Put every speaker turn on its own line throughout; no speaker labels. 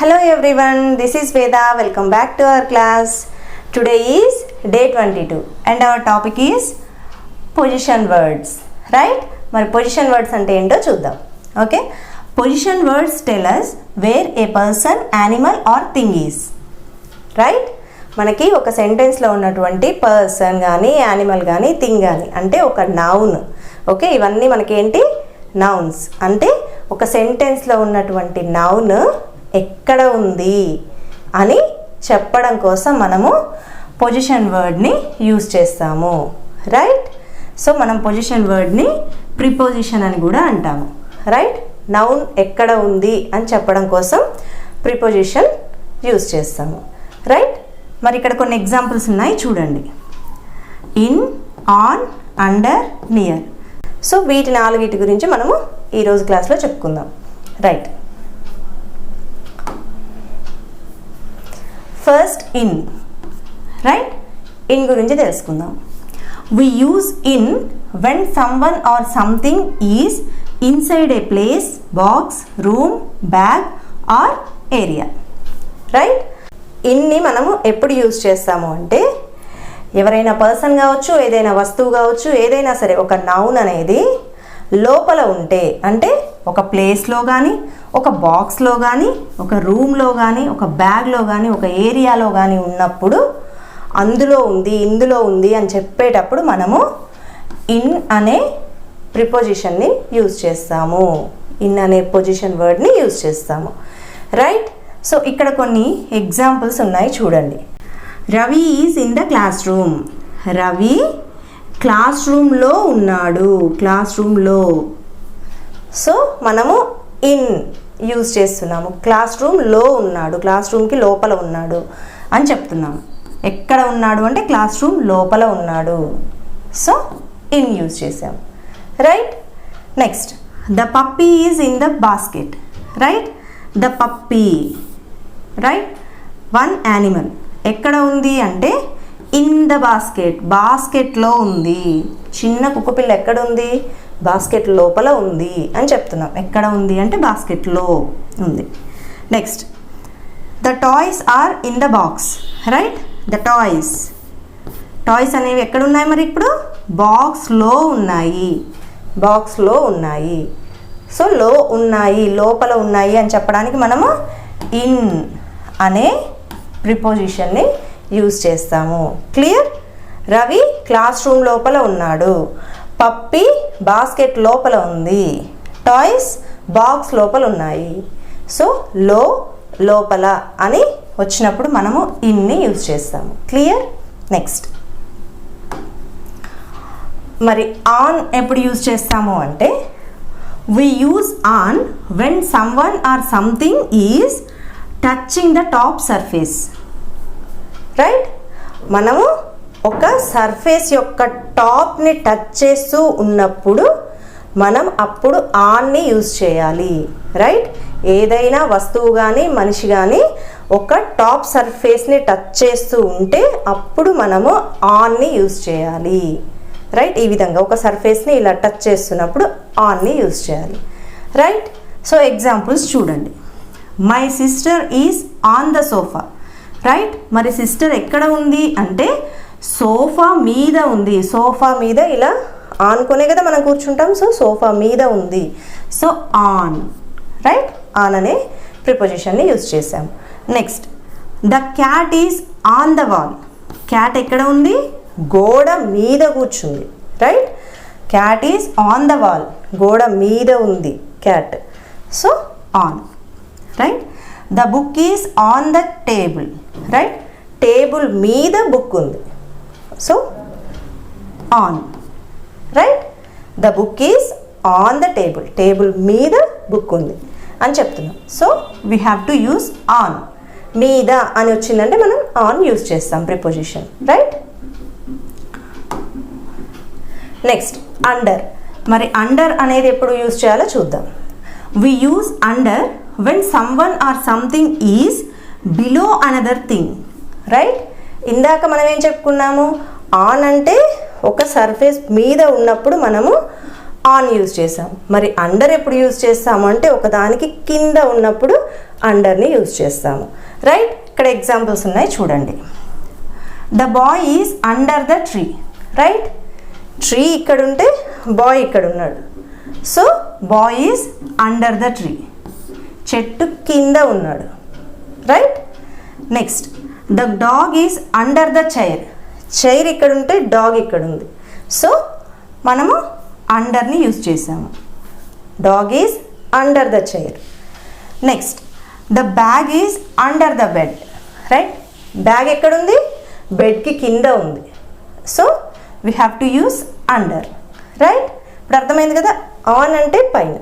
Hello everyone, this is Veda. Welcome back to our class. Today is day 22 and our topic is position words. Right? మరి position words అంటే ఏంటో చూద్దాం. Okay? Position words tell us where a person, animal or thing is. Right? మనకి ఒక సెంటెన్స్లో ఉన్నటువంటి person కానీ animal కానీ thing కానీ అంటే ఒక నౌన్. ఓకే, ఇవన్నీ మనకి ఏంటి నౌన్స్ అంటే ఒక సెంటెన్స్లో ఉన్నటువంటి నౌన్ ఎక్కడ ఉంది అని చెప్పడం కోసం మనము పొజిషన్ వర్డ్ని యూజ్ చేస్తాము. రైట్? సో మనం పొజిషన్ వర్డ్ని ప్రిపోజిషన్ అని కూడా అంటాము. రైట్? నౌన్ ఎక్కడ ఉంది అని చెప్పడం కోసం ప్రిపోజిషన్ యూజ్ చేస్తాము. రైట్? మరి ఇక్కడ కొన్ని ఎగ్జాంపుల్స్ ఉన్నాయి చూడండి. In, on, under, near. So వీటి నాలుగిటి గురించి మనము ఈరోజు క్లాస్లో చెప్పుకుందాం. Right? First in. Right? In గురించి తెలుసుకుందాం. We use in when someone or something is inside a place, box, room, bag or area. Right? ఇన్ని మనము ఎప్పుడు యూజ్ చేస్తాము అంటే ఎవరైనా పర్సన్ కావచ్చు, ఏదైనా వస్తువు కావచ్చు, ఏదైనా సరే ఒక నౌన్ అనేది లోపల ఉంటే అంటే ఒక ప్లేస్లో కానీ, ఒక బాక్స్లో కానీ, ఒక రూమ్లో కానీ, ఒక బ్యాగ్లో కానీ, ఒక ఏరియాలో కానీ ఉన్నప్పుడు అందులో ఉంది, ఇందులో ఉంది అని చెప్పేటప్పుడు మనము ఇన్ అనే ప్రిపోజిషన్ని యూజ్ చేస్తాము. ఇన్ అనే పొజిషన్ వర్డ్ని యూజ్ చేస్తాము. రైట్? సో ఇక్కడ కొన్ని ఎగ్జాంపుల్స్ ఉన్నాయి చూడండి. Ravi is in the class room. Ravi class రూమ్లో ఉన్నాడు. క్లాస్ రూమ్లో. సో మనము ఇన్ యూజ్ చేస్తున్నాము. క్లాస్ రూమ్లో ఉన్నాడు, క్లాస్ రూమ్కి లోపల ఉన్నాడు అని చెప్తున్నాము. ఎక్కడ ఉన్నాడు అంటే క్లాస్ రూమ్ లోపల ఉన్నాడు. సో ఇన్ యూజ్ చేసాము. Right? Next, the puppy is in the basket. Right? The puppy. Right? One animal ఎక్కడ ఉంది అంటే ఇన్ ద బాస్కెట్. బాస్కెట్లో ఉంది. చిన్న కుక్కపిల్ల ఎక్కడ ఉంది? బాస్కెట్ లోపల ఉంది అని చెప్తున్నాం. ఎక్కడ ఉంది అంటే బాస్కెట్లో ఉంది. Next, the toys are in the box. Right? The toys. Toys అనేవి ఎక్కడ ఉన్నాయి మరి ఇప్పుడు? బాక్స్లో ఉన్నాయి. బాక్స్లో ఉన్నాయి. సో లో ఉన్నాయి, లోపల ఉన్నాయి అని చెప్పడానికి మనము ఇన్ అనే ప్రిపోజిషన్ని యూజ్ చేస్తాము. క్లియర్? రవి క్లాస్ రూమ్ లోపల ఉన్నాడు. పప్పి బాస్కెట్ లోపల ఉంది. టాయ్స్ బాక్స్ లోపల ఉన్నాయి. సో లో, లోపల అని వచ్చినప్పుడు మనము ఇన్ని యూజ్ చేస్తాము. క్లియర్? నెక్స్ట్, మరి ఆన్ ఎప్పుడు యూజ్ చేస్తాము అంటే we use on when someone or something is touching the top surface. Right? మనము ఒక సర్ఫేస్ యొక్క టాప్ని టచ్ చేస్తూ ఉన్నప్పుడు మనం అప్పుడు ఆన్ని యూజ్ చేయాలి. రైట్? ఏదైనా వస్తువు కానీ మనిషి కానీ ఒక టాప్ సర్ఫేస్ని టచ్ చేస్తూ ఉంటే అప్పుడు మనము ఆన్ని యూజ్ చేయాలి. రైట్? ఈ విధంగా ఒక సర్ఫేస్ని ఇలా టచ్ చేస్తున్నప్పుడు ఆన్ని యూజ్ చేయాలి. రైట్? సో ఎగ్జాంపుల్స్ చూడండి. My sister is on the sofa. Right? మరి సిస్టర్ ఎక్కడ ఉంది అంటే సోఫా మీద ఉంది. సోఫా మీద ఇలా ఆనుకునే కదా మనం కూర్చుంటాం. సో సోఫా మీద ఉంది. So on. రైట్? ఆన్ అనే ప్రిపోజిషన్ని యూజ్ చేసాం. Next, the cat is on the wall. Cat ఎక్కడ ఉంది? గోడ మీద కూర్చుంది. Right? Cat is on the wall. గోడ మీద ఉంది cat. So on. Right? The book is on the table. Right? Table మీద బుక్ ఉంది. So on. Right? The book is on the table. Table మీద బుక్ ఉంది అని చెప్తున్నాం. So we have to use on. మీద అని వచ్చిందంటే మనం ఆన్ యూజ్ చేస్తాం ప్రిపోజిషన్. రైట్? Next, under. మరి అండర్ అనేది ఎప్పుడు యూజ్ చేయాలో చూద్దాం. We use under when someone or something is below another thing. Right? ఇందాక మనం ఏం చెప్పుకున్నాము? ఆన్ అంటే ఒక సర్ఫేస్ మీద ఉన్నప్పుడు మనము ఆన్ యూజ్ చేసాం. మరి అండర్ ఎప్పుడు యూజ్ చేస్తాము అంటే ఒకదానికి కింద ఉన్నప్పుడు అండర్ని యూజ్ చేస్తాము. రైట్, ఇక్కడ ఎగ్జాంపుల్స్ ఉన్నాయి చూడండి. The boy is under the tree. Right, tree ఇక్కడ ఉంటే బాయ్ ఇక్కడ ఉన్నాడు. So boy is under the tree, చెట్టు కింద ఉన్నాడు. Right, next the dog is under the chair. Chair ఇక్కడ ఉంటే డాగ్ ఇక్కడ ఉంది. సో మనము అండర్ని యూజ్ చేసాము. Dog is under the chair. Next the bag is under the bed. Right, bag ఎక్కడుంది? బెడ్కి కింద ఉంది. So we have to use under. Right, ఇప్పుడు అర్థమైంది కదా, ఆన్ అంటే పైన,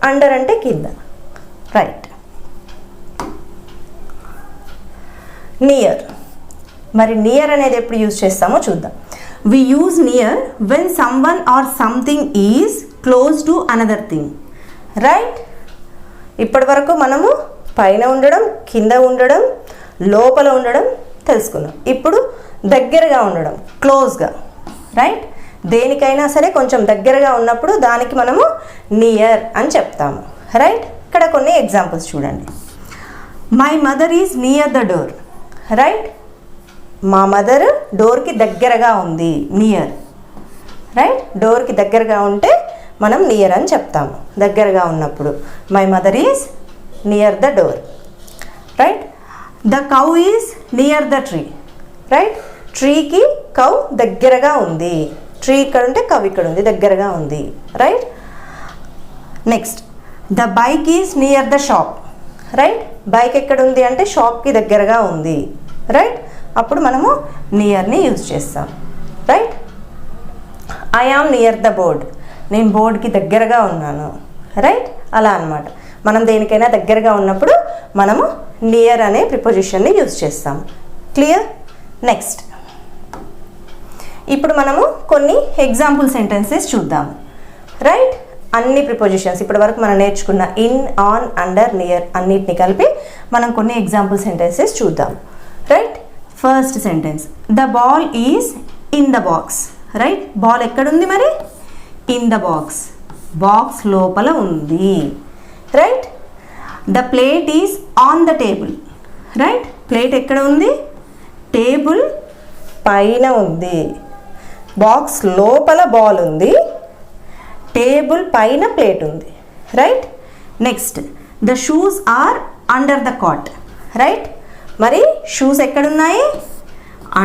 అండర్ అంటే కింద. Right, near. మరి నియర్ అనేది ఎప్పుడు యూజ్ చేస్తామో చూద్దాం. We use near when someone or something is close to another thing. Right, ఇప్పటి వరకు మనము పైన ఉండడం, కింద ఉండడం, లోపల ఉండడం తెలుసుకున్నాం. ఇప్పుడు దగ్గరగా ఉండడం, క్లోజ్గా. రైట్, దేనికైనా సరే కొంచెం దగ్గరగా ఉన్నప్పుడు దానికి మనము నియర్ అని చెప్తాము. రైట్, ఇక్కడ కొన్ని ఎగ్జాంపుల్స్ చూడండి. My mother is near the door. Right, మా మదర్ డోర్కి దగ్గరగా ఉంది, నియర్. రైట్, డోర్కి దగ్గరగా ఉంటే మనం నియర్ అని చెప్తాము. దగ్గరగా ఉన్నప్పుడు my mother is near the door. Right, the cow is near the tree. Right, ట్రీకి కౌ దగ్గరగా ఉంది. ట్రీ ఇక్కడ ఉంటే కౌ ఇక్కడ ఉంది, దగ్గరగా ఉంది. Right, next the bike is near the shop. Right, bike ఎక్కడ ఉంది అంటే షాప్కి దగ్గరగా ఉంది. రైట్, అప్పుడు మనము నియర్ని యూజ్ చేస్తాం. Right, I am near the board. నేను బోర్డ్కి దగ్గరగా ఉన్నాను. రైట్, అలా అన్నమాట. మనం దేనికైనా దగ్గరగా ఉన్నప్పుడు మనము నియర్ అనే ప్రిపోజిషన్ని యూజ్ చేస్తాం. క్లియర్? నెక్స్ట్ ఇప్పుడు మనము కొన్ని ఎగ్జాంపుల్ సెంటెన్సెస్ చూద్దాము. రైట్, అన్ని ప్రిపోజిషన్స్ ఇప్పటి వరకు మనం నేర్చుకున్న ఇన్, ఆన్, అండర్, నియర్ అన్నిటిని కలిపి మనం కొన్ని ఎగ్జాంపుల్ సెంటెన్సెస్ చూద్దాం. Right, first sentence, the ball is in the box. Right, ball ఎక్కడుంది మరి? ఇన్ ద బాక్స్, బాక్స్ లోపల ఉంది. Right, the plate is on the table. Right, plate ఎక్కడ ఉంది? టేబుల్ పైన ఉంది. బాక్స్ లోపల బాల్ ఉంది, టేబుల్ పైన ప్లేట్ ఉంది. Right, next the shoes are under the cot. Right, మరి షూస్ ఎక్కడున్నాయి?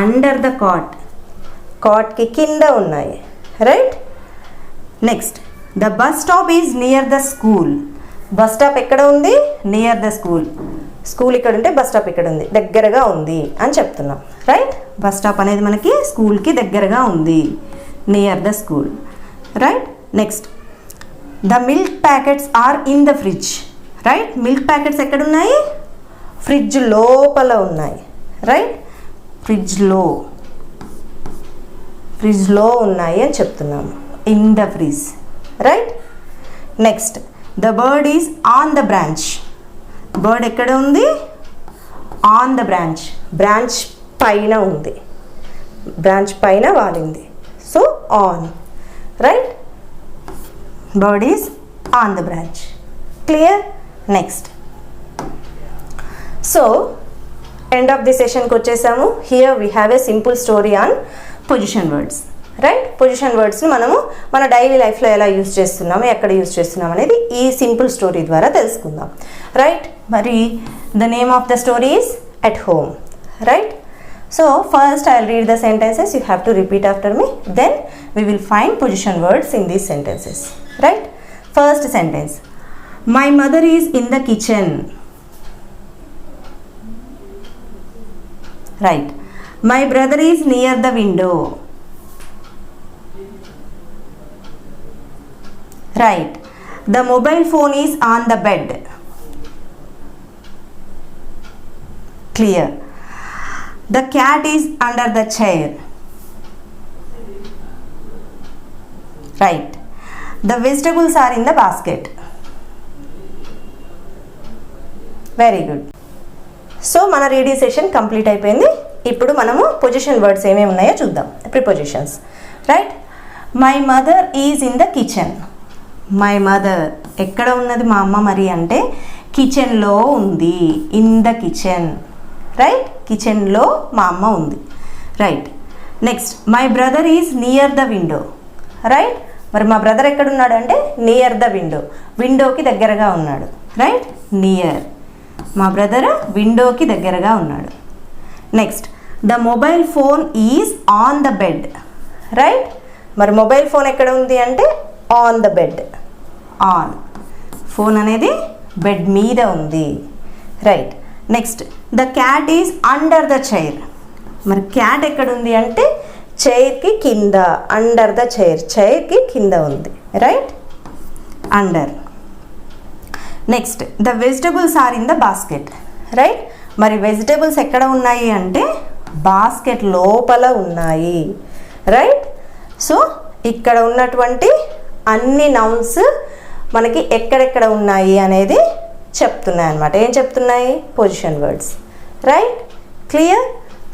అండర్ ద కాట్, కాట్కి కింద ఉన్నాయి. Right, next the bus stop is near the school. Bus stop ఎక్కడ ఉంది? Near the school. స్కూల్ ఇక్కడ ఉంటే బస్ స్టాప్ ఇక్కడ ఉంది, దగ్గరగా ఉంది అని చెప్తున్నాం. రైట్, బస్ స్టాప్ అనేది మనకి స్కూల్కి దగ్గరగా ఉంది, near the school. Right, next the milk packets are in the fridge. Right, milk packets ఎక్కడున్నాయి? ఫ్రిడ్జ్ లోపల ఉన్నాయి. రైట్, ఫ్రిడ్జ్లో ఉన్నాయి అని చెప్తున్నాము, in the fridge. Right, next the bird is on the branch. Bird ఎక్కడ ఉంది? ఆన్ ద బ్రాంచ్, బ్రాంచ్ పైన ఉంది, బ్రాంచ్ పైన వాలింది. So on. Right, bird is on the branch. Clear? Next so end of the సెషన్కి వచ్చేసాము. Here we have a simple story on position words. Right, position వర్డ్స్ని మనము మన డైలీ లైఫ్లో ఎలా యూజ్ చేస్తున్నాము, ఎక్కడ యూజ్ చేస్తున్నాం అనేది ఈ సింపుల్ స్టోరీ ద్వారా తెలుసుకుందాం. రైట్, మరి the name of the story is at home. Right, so first I will read the sentences, you have to repeat after me, then we will find position words in these sentences. Right, first sentence, my mother is in the kitchen. Right, my brother is near the window. Right, the mobile phone is on the bed. Clear? The cat is under the chair. Right, the vegetables are in the basket. Very good. So మన reading session complete అయిపోయింది. ఇప్పుడు మనము position words ఏమేమి ఉన్నాయో చూద్దాం. Prepositions. Right, my mother is in the kitchen. My mother. ఎక్కడ ఉన్నది మా అమ్మ మరి అంటే కిచెన్లో ఉంది. In the kitchen. రైట్, కిచెన్లో మా అమ్మ ఉంది. Right. Next my brother is near the window. Right, మరి మా బ్రదర్ ఎక్కడున్నాడు అంటే నియర్ ద విండో, విండోకి దగ్గరగా ఉన్నాడు. Right, near. మా బ్రదర్ విండోకి దగ్గరగా ఉన్నాడు. Next the mobile phone is on the bed. Right, మరి మొబైల్ ఫోన్ ఎక్కడ ఉంది అంటే on the bed. On, phone అనేది బెడ్ మీద ఉంది. Right. Next the cat is under the chair. మరి క్యాట్ ఎక్కడ ఉంది అంటే చైర్కి కింద. అండర్ ద చైర్, చైర్కి కింద ఉంది. Right, under. Next the vegetables are in the basket. Right, మరి వెజిటబుల్స్ ఎక్కడ ఉన్నాయి అంటే బాస్కెట్ లోపల ఉన్నాయి. రైట్, సో ఇక్కడ ఉన్నటువంటి అన్ని నౌన్స్ మనకి ఎక్కడెక్కడ ఉన్నాయి అనేది చెప్తున్నాయి అన్నమాట. ఏం చెప్తున్నాయి? Position words. Right, clear?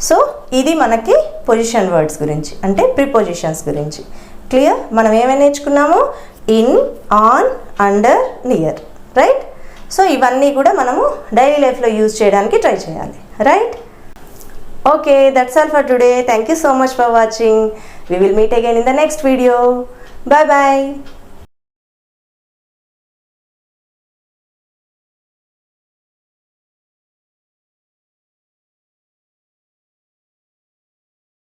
So ఇది మనకి పొజిషన్ వర్డ్స్ గురించి, అంటే ప్రిపోజిషన్స్ గురించి. క్లియర్? మనం ఏమేమి నేర్చుకున్నాము? In, on, under, near. Right, so ఇవన్నీ కూడా మనము డైలీ లైఫ్లో యూజ్ చేయడానికి ట్రై చేయాలి. Right, okay, that's all for today. Thank you so much for watching. We will meet again in the next video. Bye bye.